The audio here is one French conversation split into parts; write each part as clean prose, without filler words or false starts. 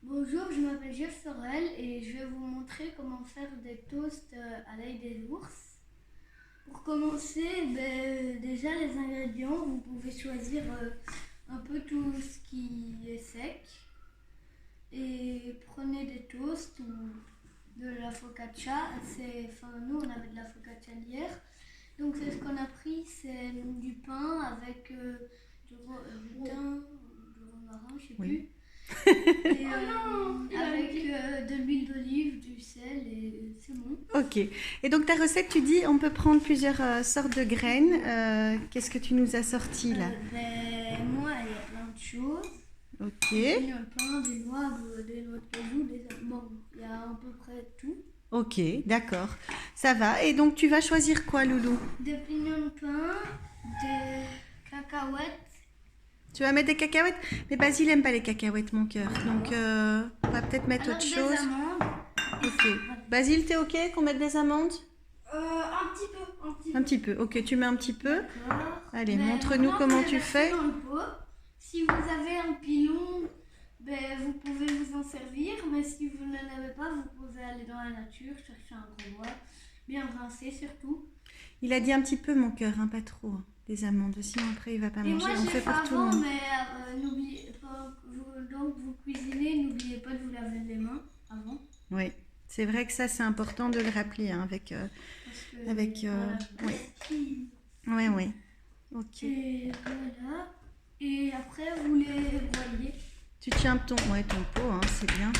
Bonjour, je m'appelle Jeff Sorel et je vais vous montrer comment faire des toasts à l'ail des ours. Pour commencer, déjà les ingrédients, vous pouvez choisir un peu tout ce qui est sec et prenez des toasts ou de la focaccia. Nous on avait de la focaccia hier, donc c'est ce qu'on a pris, c'est du pain avec du thym, du romarin, je sais Oui. plus. Et avec de l'huile d'olive, du sel et c'est bon. Ok. Et donc ta recette, tu dis, on peut prendre plusieurs sortes de graines. Qu'est-ce que tu nous as sorti là? Moi, il y a plein de choses. Ok. Il y a plein, des noix de cajou, des amandes. Il y a à peu près tout. Ok, d'accord. Ça va. Et donc tu vas choisir quoi, Loulou? Des pignons de pain, des cacahuètes. Tu vas mettre des cacahuètes? Mais Basile aime pas les cacahuètes, mon cœur. Donc on va peut-être mettre Alors autre des chose. amandes. Ok. Basile, t'es ok qu'on mette des amandes? Un petit peu, un petit peu. Un petit peu. Ok, tu mets un petit peu. D'accord. Allez, Mais montre-nous maintenant, comment vous tu les versez fais. dans le pot. Si vous avez un pilon, vous pouvez vous en servir. Mais si vous n'en avez pas, vous pouvez aller dans la nature, chercher un gros bois, bien rincer surtout. Il a dit un petit peu, mon cœur, hein, pas trop, hein. Des amandes. Sinon après il va pas Et manger. moi, On je l'ai fait fait pour tout le avant, monde. mais n'oubliez pas, donc vous cuisinez, n'oubliez pas de vous laver les mains avant. Oui, c'est vrai que ça c'est important de le rappeler hein, avec Parce que, avec voilà, oui. Oui, oui. Ok. Et voilà. Et après, vous les broyez. Tu tiens ton pot, hein, c'est bien.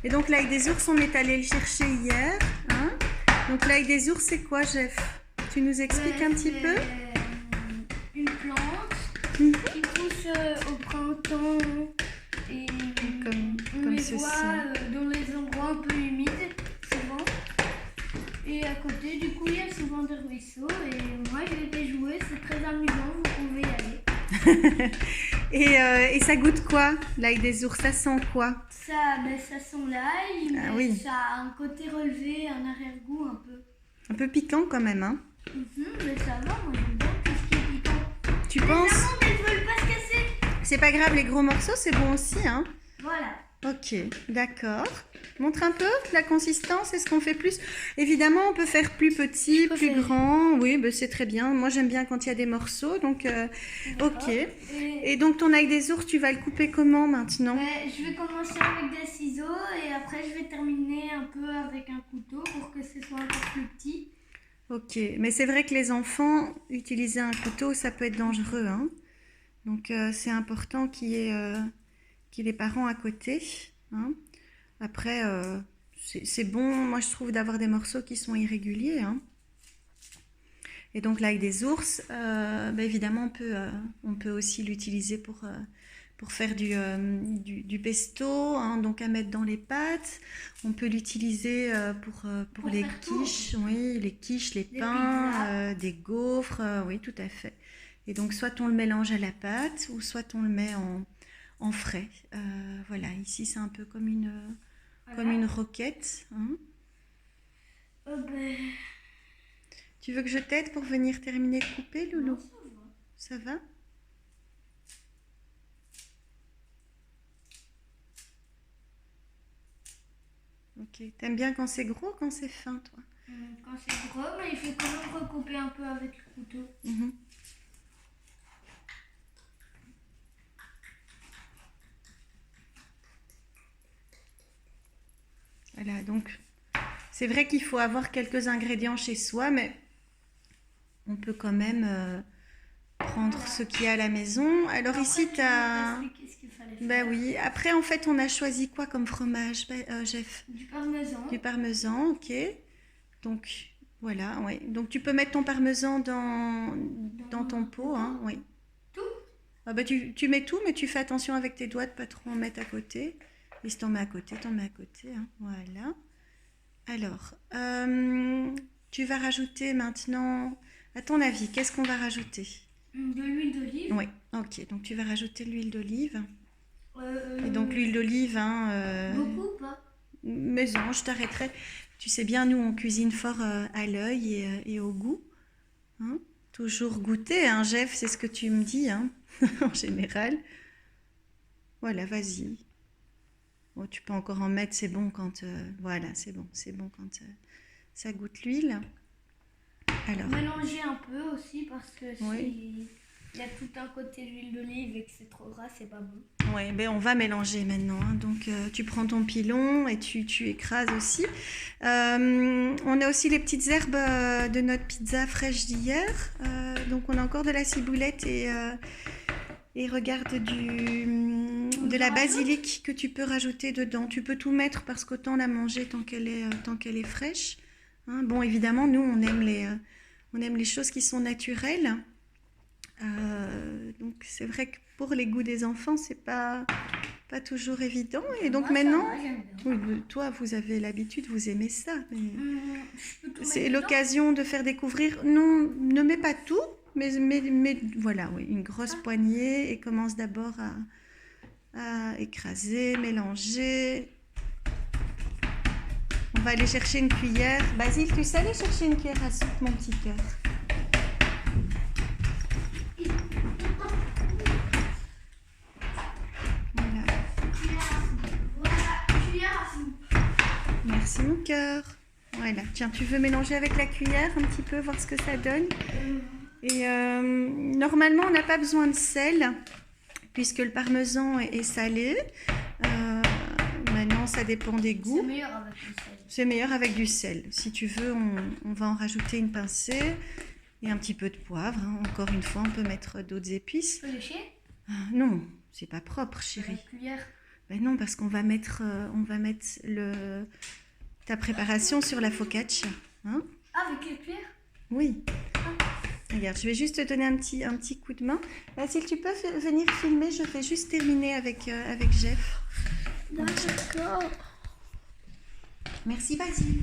Et donc l'ail des ours, on est allé le chercher hier, hein. Donc l'ail des ours, c'est quoi, Jeff? Tu nous expliques un petit peu? Une plante qui pousse au printemps et on Comme les ceci. voit dans les endroits un peu humides souvent. Et à côté, du coup, il y a souvent des ruisseaux. Et moi, j'ai été jouer, c'est très amusant, vous pouvez y aller. Et ça goûte quoi, l'ail des ours? Ça sent quoi? Ça sent l'ail, Ah mais oui, ça a un côté relevé, un arrière-goût un peu. un peu piquant quand même, hein. Mais ça va, moi j'aime bien tout ce qui est piquant. Tu Les penses? amandes, elles veulent pas se casser. C'est pas grave, les gros morceaux, c'est bon aussi, hein. Voilà. Ok, d'accord. Montre un peu la consistance, est-ce qu'on fait plus? Évidemment, on peut faire plus petit, plus grand. Oui, ben c'est très bien. Moi, j'aime bien quand il y a des morceaux, donc ok. Et donc, ton ail des ours, tu vas le couper comment maintenant? Je vais commencer avec des ciseaux et après je vais terminer un peu avec un couteau pour que ce soit encore plus petit. Ok, mais c'est vrai que les enfants, utiliser un couteau, ça peut être dangereux, hein. Donc, c'est important qu'il y ait les parents à côté, hein. Après, c'est bon, moi je trouve, d'avoir des morceaux qui sont irréguliers, hein. Et donc l'ail des ours, évidemment, on peut aussi l'utiliser pour faire du pesto, hein, donc à mettre dans les pâtes. On peut l'utiliser pour les quiches, oui, les quiches, les pains, des gaufres, oui, tout à fait. Et donc soit on le mélange à la pâte, ou soit on le met en frais. Voilà, ici c'est un peu comme une roquette, hein. Tu veux que je t'aide pour venir terminer de couper, Loulou? Non, Ça va? Ok. T'aimes bien quand c'est gros ou quand c'est fin, toi? Quand c'est gros, mais il faut quand même recouper un peu avec le couteau. Voilà, donc c'est vrai qu'il faut avoir quelques ingrédients chez soi, mais on peut quand même prendre ce qu'il y a à la maison. Alors après, ici, tu as... ce qu'il fallait faire. Ben oui, après en fait on a choisi quoi comme fromage, Jeff? Du parmesan. Du parmesan, ok. Donc voilà, ouais. Donc tu peux mettre ton parmesan dans ton pot, hein, oui. Tout? Ah bah tu mets tout, mais tu fais attention avec tes doigts de pas trop en mettre à côté. Et si t'en mets à côté, t'en mets à côté, hein. Voilà. Alors, tu vas rajouter maintenant, à ton avis, qu'est-ce qu'on va rajouter? De l'huile d'olive. Oui, ok. Donc tu vas rajouter l'huile d'olive. Et donc l'huile d'olive, hein. Beaucoup ou pas? Mais non, je t'arrêterai. Tu sais bien, nous on cuisine fort à l'œil et au goût, hein. Toujours goûter, hein, Jeff, c'est ce que tu me dis, hein, en général. Voilà, vas-y. Oh, tu peux encore en mettre, c'est bon quand... voilà, c'est bon quand ça goûte l'huile. Alors, Mélanger un peu aussi parce que Oui. si il y a tout un côté d'huile d'olive et que c'est trop gras, c'est pas bon. ouais, ben on va mélanger maintenant, hein. Donc, tu prends ton pilon et tu écrases aussi. On a aussi les petites herbes de notre pizza fraîche d'hier. Donc, on a encore de la ciboulette et regarde de la basilic que tu peux rajouter dedans. Tu peux tout mettre parce qu'autant la manger tant qu'elle est fraîche. Hein. Bon, évidemment, nous, on aime les choses qui sont naturelles. Donc, c'est vrai que pour les goûts des enfants, c'est pas toujours évident. Et donc, Moi, ça maintenant, va, j'aime bien. oui, toi, vous avez l'habitude, vous aimez ça. Mais Je peux tout c'est mettre dedans. l'occasion de faire découvrir. Non, ne mets pas tout, mais voilà, oui, une grosse poignée et commence d'abord à écraser, mélanger. On va aller chercher une cuillère. Basile, tu sais aller chercher une cuillère à soupe, mon petit cœur? Voilà. Voilà, cuillère à soupe. Merci, mon cœur. Voilà. Tiens, tu veux mélanger avec la cuillère un petit peu, voir ce que ça donne? Et normalement, on n'a pas besoin de sel, puisque le parmesan est salé. Maintenant, ça dépend des C'est goûts. meilleur avec le sel. C'est meilleur avec du sel. Si tu veux, on va en rajouter une pincée et un petit peu de poivre. Hein. Encore une fois, on peut mettre d'autres épices. Tu peux lécher Non, c'est pas propre, avec chérie. la cuillère. Ben non, parce qu'on va mettre, ta préparation sur la focaccia. Hein? Ah, avec la cuillère. Oui. Regarde, je vais juste te donner un petit coup de main. Basile, tu peux venir filmer. Je vais juste terminer avec Jeff. D'accord. Merci, Basile.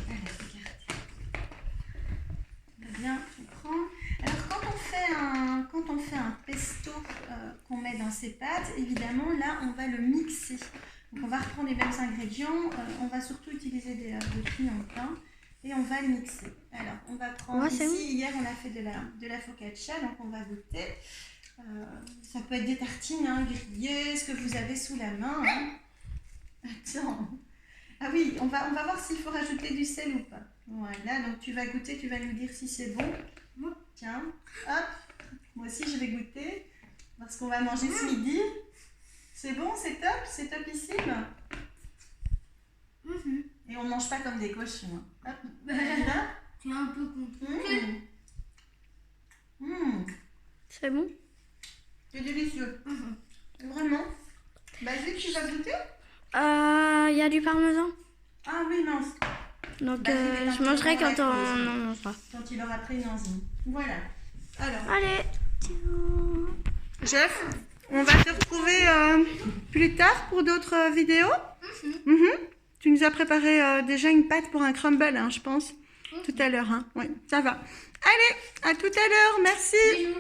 Allez, regarde. Bien, tu prends. Alors, quand on fait un pesto qu'on met dans ces pâtes, évidemment, là, on va le mixer. Donc, on va reprendre les mêmes ingrédients. On va surtout utiliser de piment plein et on va le mixer. Alors, on va prendre ici. Hier, on a fait de la focaccia, donc on va goûter. Ça peut être des tartines hein, grillées, ce que vous avez sous la main. Hein. Attends. Ah oui, on va voir s'il faut rajouter du sel ou pas. Voilà, donc tu vas goûter, tu vas nous dire si c'est bon. Tiens, hop, moi aussi je vais goûter. Parce qu'on va manger ce midi. C'est bon, c'est topissime. Et on ne mange pas comme des cochons. Hein. Hop, là. C'est un peu compliqué. C'est bon? C'est délicieux. Vraiment. Basile, tu vas goûter? Il y a du parmesan. Ah oui, mince. Donc Basile est un je peu mangerai quand bon, on en mangera. Quand il aura pris une enzyme. Voilà. Alors, Allez. Jeff, on va te retrouver plus tard pour d'autres vidéos. Tu nous as préparé déjà une pâte pour un crumble, hein, je pense, tout à l'heure. Hein. Oui, ça va. Allez, à tout à l'heure. Merci. Bisous.